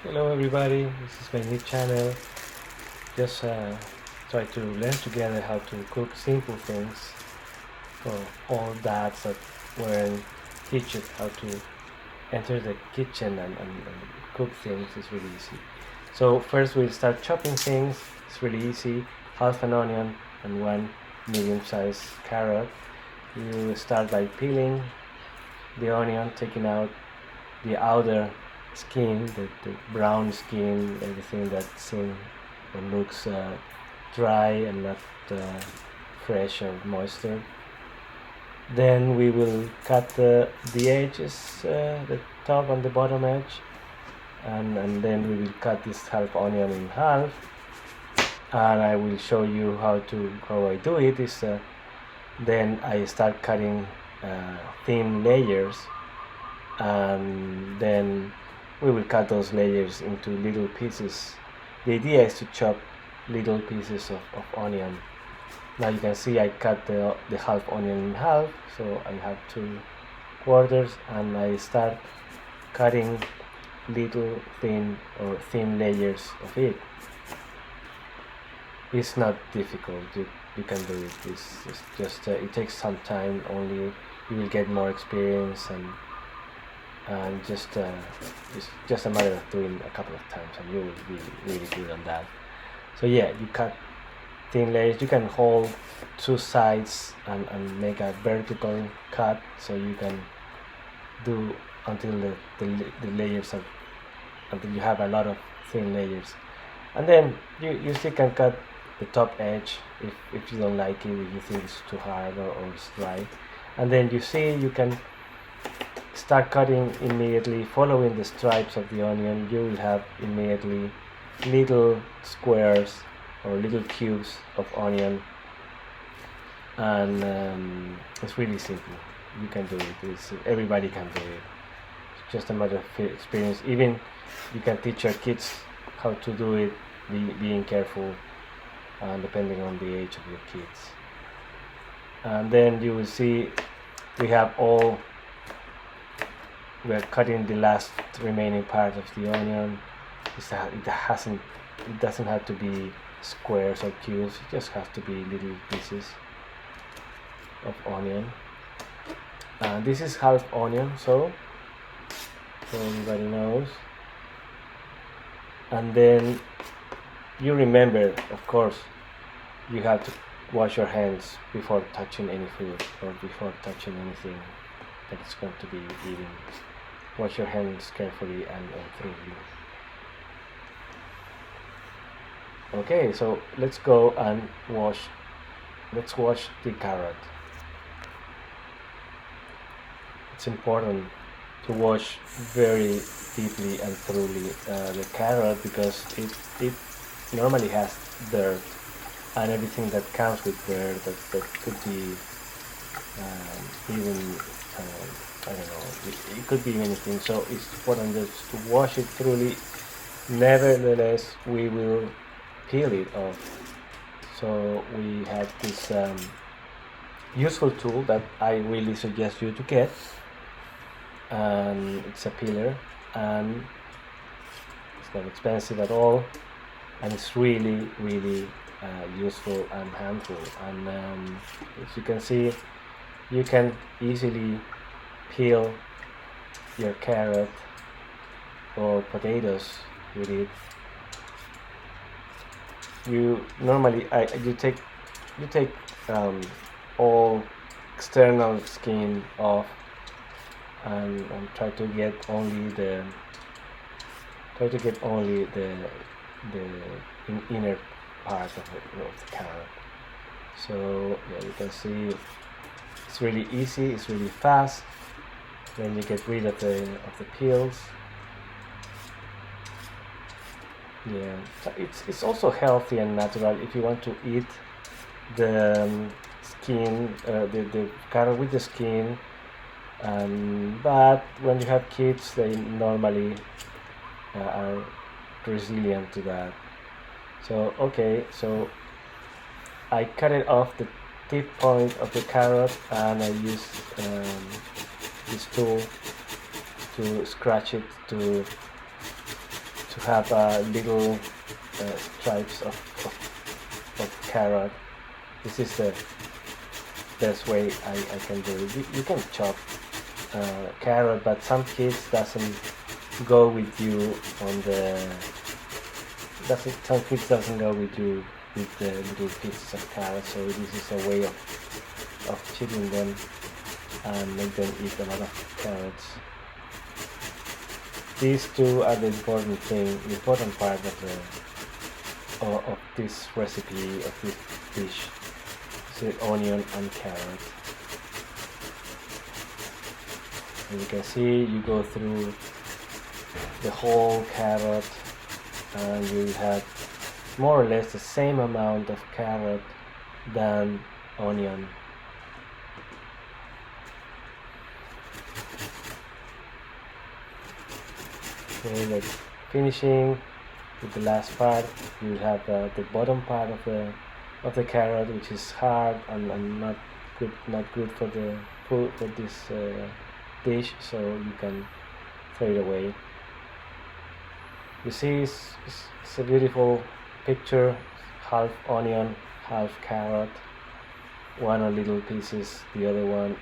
Hello everybody, this is my new channel. Just try to learn together how to cook simple things for all dads that weren't teaching how to enter the kitchen and cook things. Is really easy. So first we'll start chopping things. It's really easy. Half an onion and one medium-sized carrot. You start by peeling the onion, taking out the outer skin, the brown skin, everything that's in or looks dry and not fresh or moisture. Then we will cut the edges, the top and the bottom edge, and then we will cut this half onion in half. And I will show you how I do it. Is then I start cutting thin layers, and then we will cut those layers into little pieces. The idea is to chop little pieces of onion. Now you can see I cut the half onion in half, so I have 2/4, and I start cutting little thin layers of it. It's not difficult. You can do it. It's just it takes some time. Only you will get more experience, and it's just a matter of doing a couple of times, and you will be really good on that. So yeah, you cut thin layers. You can hold two sides and make a vertical cut, so you can do until the layers are until you have a lot of thin layers, and then you still can cut the top edge if you don't like it, if you think it's too hard or it's dry, and then you can start cutting immediately. Following the stripes of the onion, you will have immediately little squares or little cubes of onion, and it's really simple. You can do it. Everybody can do it. It's just a matter of experience. Even you can teach your kids how to do it, being careful, depending on the age of your kids. And then you will see we are cutting the last remaining part of the onion. It doesn't have to be squares or cubes. It just has to be little pieces of onion. This is half onion, so everybody knows. And then you remember, of course, you have to wash your hands before touching any food or before touching anything that is going to be eaten. Wash your hands carefully and thoroughly. Okay, so let's go and wash the carrot. It's important to wash very deeply and thoroughly the carrot, because it normally has dirt and everything that comes with dirt that could be even I don't know, it could be anything. So it's important just to wash it thoroughly. Nevertheless, we will peel it off. So we have this useful tool that I really suggest you to get, and it's a peeler, and it's not expensive at all, and it's really useful and handful. And as you can see, you can easily peel your carrot or potatoes with it. You take all external skin off, and try to get only the inner part of the carrot. So yeah, you can see it's really easy, it's really fast. Then you get rid of the peels. Yeah, it's also healthy and natural if you want to eat the skin, the carrot with the skin. But when you have kids, they normally are resilient to that. So okay, so I cut it off the tip point of the carrot, and I use this tool to scratch it to to have little stripes of carrot. This is the best way I can do it. You can chop carrot, but some kids doesn't go with you on the some kids doesn't go with you with the little pieces of carrot, so this is a way of cheating them and make them eat a lot of carrots. These two are the important part of this recipe, of this dish. It's onion and carrot. And you can see you go through the whole carrot and you have more or less the same amount of carrot than onion. Okay, like finishing with the last part, you have the bottom part of the carrot, which is hard and not good for the food for this dish, so you can throw it away. You see, it's a beautiful picture. Half onion, half carrot, one on little pieces, the other one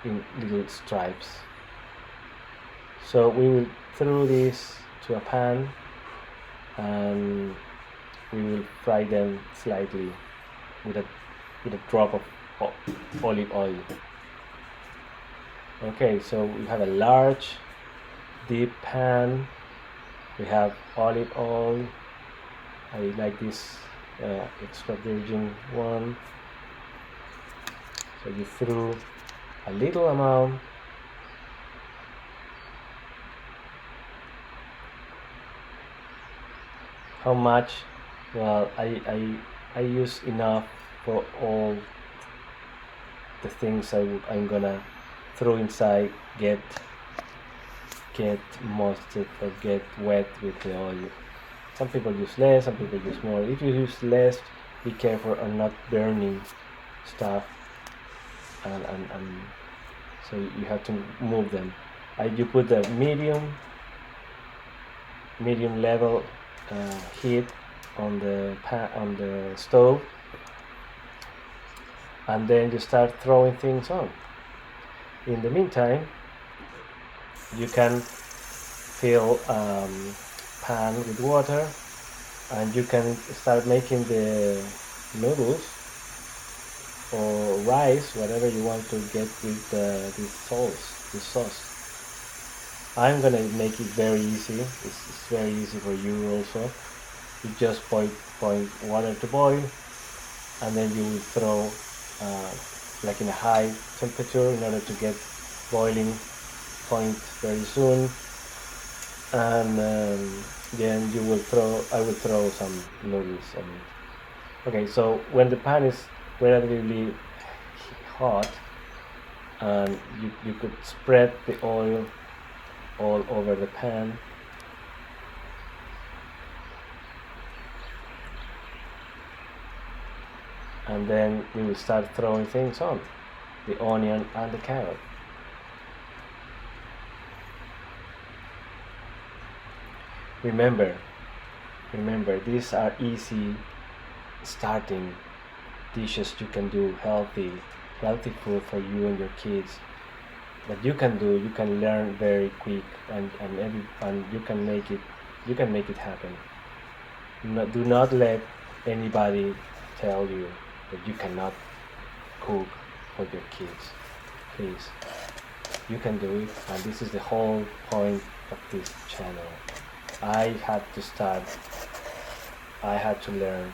in little stripes. So we will throw this to a pan and we will fry them slightly with a drop of olive oil. Okay, so we have a large deep pan. We have olive oil. I like this extra virgin one. So you threw a little amount. How much? Well, I use enough for all the things I'm gonna throw inside get moisture or get wet with the oil. Some people use less, some people use more. If you use less, be careful on not burning stuff, and so you have to move them. You put the medium level heat on the stove, and then you start throwing things on. In the meantime, you can fill pan with water and you can start making the noodles or rice, whatever you want to get with this sauce. I'm gonna make it very easy. It's very easy for you also. You just point water to boil, and then you will throw like in a high temperature in order to get boiling point very soon, and then I will throw some noodles on it. Okay, so when the pan is relatively hot, and you could spread the oil all over the pan. And then we will start throwing things on, the onion and the carrot. Remember, these are easy starting dishes you can do, healthy food for you and your kids. That you can learn very quick, and you can make it happen. Do not let anybody tell you that you cannot cook for your kids. Please, you can do it, and this is the whole point of this channel. I had to start. I had to learn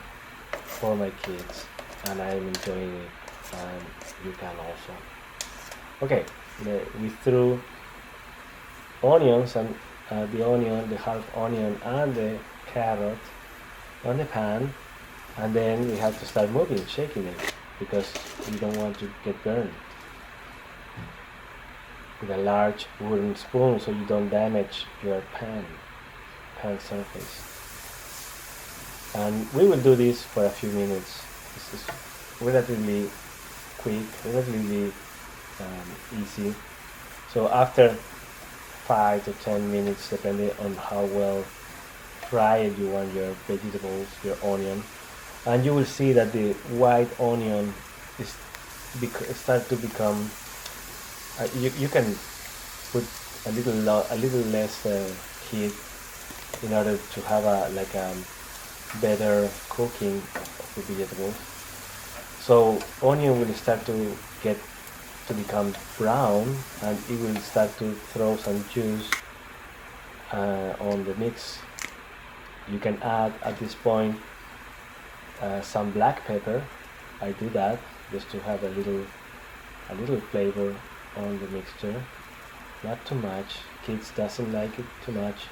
for my kids, and I'm enjoying it, and you can also. Okay. We threw onions and the half onion and the carrot on the pan, and then we have to start shaking it, because you don't want to get burned with a large wooden spoon, so you don't damage your pan surface. And we will do this for a few minutes. This is relatively quick, relatively easy. So after 5 to 10 minutes depending on how well fried you want your vegetables, your onion. And you will see that the white onion is start to become, you can put a little less heat in order to have a like a better cooking of the vegetables. So onion will start to get to become brown, and it will start to throw some juice on the mix. You can add at this point some black pepper. I do that just to have a little flavor on the mixture. Not too much. Kids doesn't like it too much.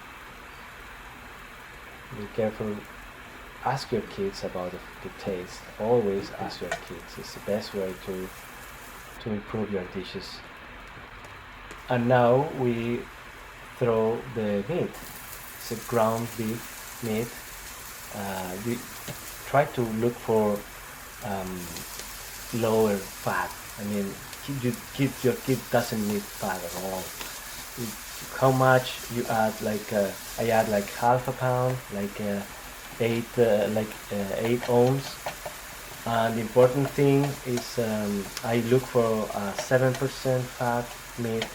Be careful. Ask your kids about the taste. Always ask your kids. It's the best way to improve your dishes. And now we throw the meat. It's a ground beef meat. We try to look for lower fat. I mean, your kid doesn't need fat at all. How much you add? Like I add like half a pound, like 8 ounce. And the important thing is I look for 7% fat meat.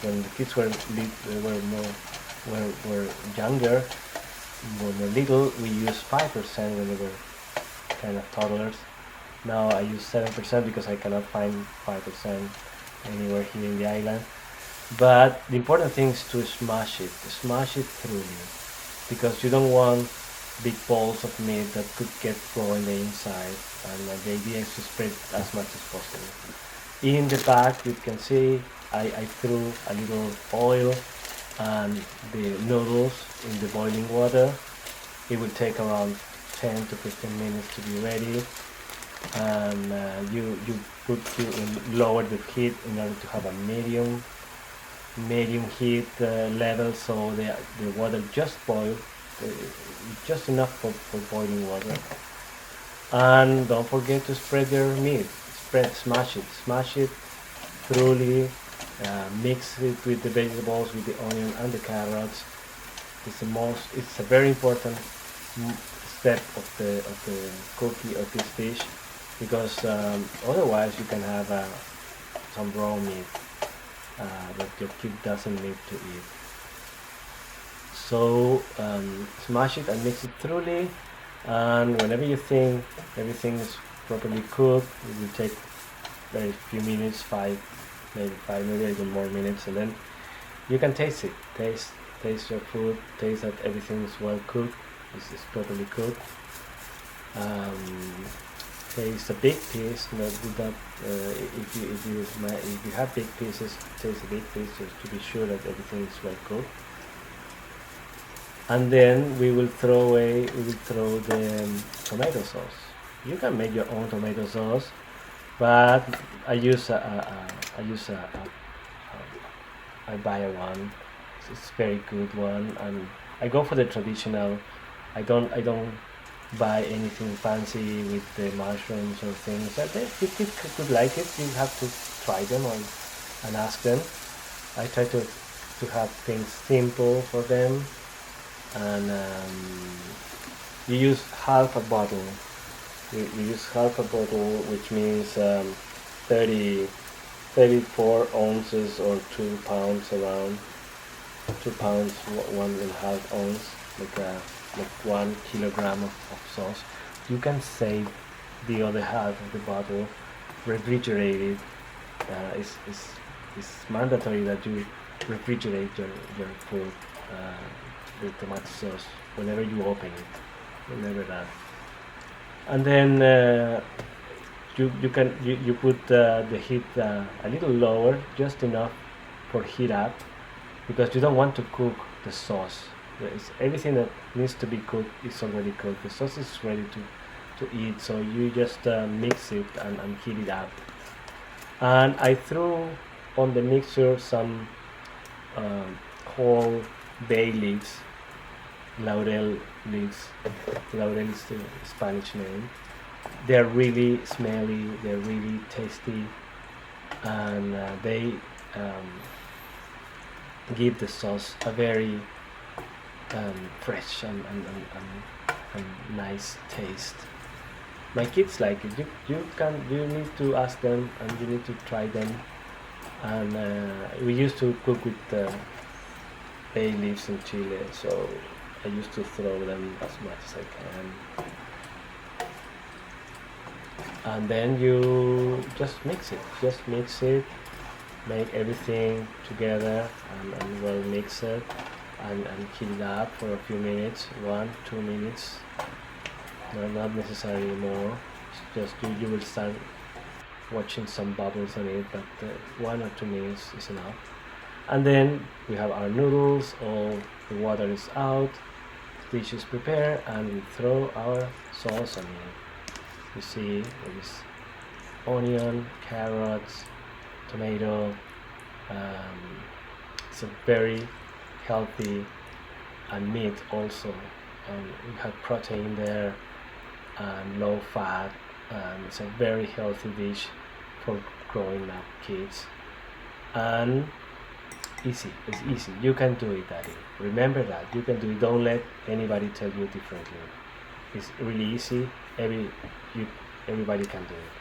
When the kids were younger, when they were little, we used 5% when they were kind of toddlers. Now I use 7% because I cannot find 5% anywhere here in the island. But the important thing is to smash it thoroughly, because you don't want big balls of meat that could get raw in the inside, and the idea is to spread as much as possible. In the back you can see I threw a little oil and the noodles in the boiling water. It will take around 10 to 15 minutes to be ready, and you lower the heat in order to have a medium heat level, so the water just boils, just enough for boiling water. And don't forget to spread your meat. Smash it thoroughly. Mix it with the vegetables, with the onion and the carrots. It's a very important step of the cooking of this dish, because otherwise you can have some raw meat that your kid doesn't need to eat. So smash it and mix it thoroughly, and whenever you think everything is properly cooked, it will take very few minutes, maybe even more minutes, and then you can taste it. Taste your food. Taste that everything is well cooked. This is properly cooked. Taste a big piece. If you have big pieces, taste a big piece just to be sure that everything is well cooked. And then we will throw the tomato sauce. You can make your own tomato sauce, but I buy a one. It's a very good one, and I go for the traditional. I don't buy anything fancy with the mushrooms or things. But if you could like it, you have to try them and ask them. I try to have things simple for them, and you use half a bottle. We use half a bottle, which means 34 ounces or 2 pounds, around 2 pounds, 1.5 ounce, like 1 kilogram of sauce. You can save the other half of the bottle, refrigerate it. It's mandatory that you refrigerate your food, the tomato sauce, whenever you open it, whenever that. And then you put the heat a little lower, just enough for heat up, because you don't want to cook the sauce. Everything that needs to be cooked is already cooked. The sauce is ready to eat, so you just mix it and heat it up. And I threw on the mixer some whole bay leaves, laurel leaves. Laurel is the Spanish name. They're really smelly, they're really tasty, and give the sauce a very fresh and nice taste. My kids like it. You need to ask them and you need to try them. And we used to cook with bay leaves in Chile, so I used to throw them as much as I can. And then you just mix it, make everything together and well mix it, and heat it up for a few minutes, 1-2 minutes, no, not necessarily more. It's just you will start watching some bubbles on it, but 1 or 2 minutes is enough. And then we have our noodles, all the water is out, dish is prepared, and we throw our sauce on it. You see there is onion, carrots, tomato. It's a very healthy, and meat also. We have protein there and low fat, and it's a very healthy dish for growing up kids. And easy, it's easy. You can do it, Daddy. Remember that you can do it. Don't let anybody tell you differently. It's really easy. Everybody can do it.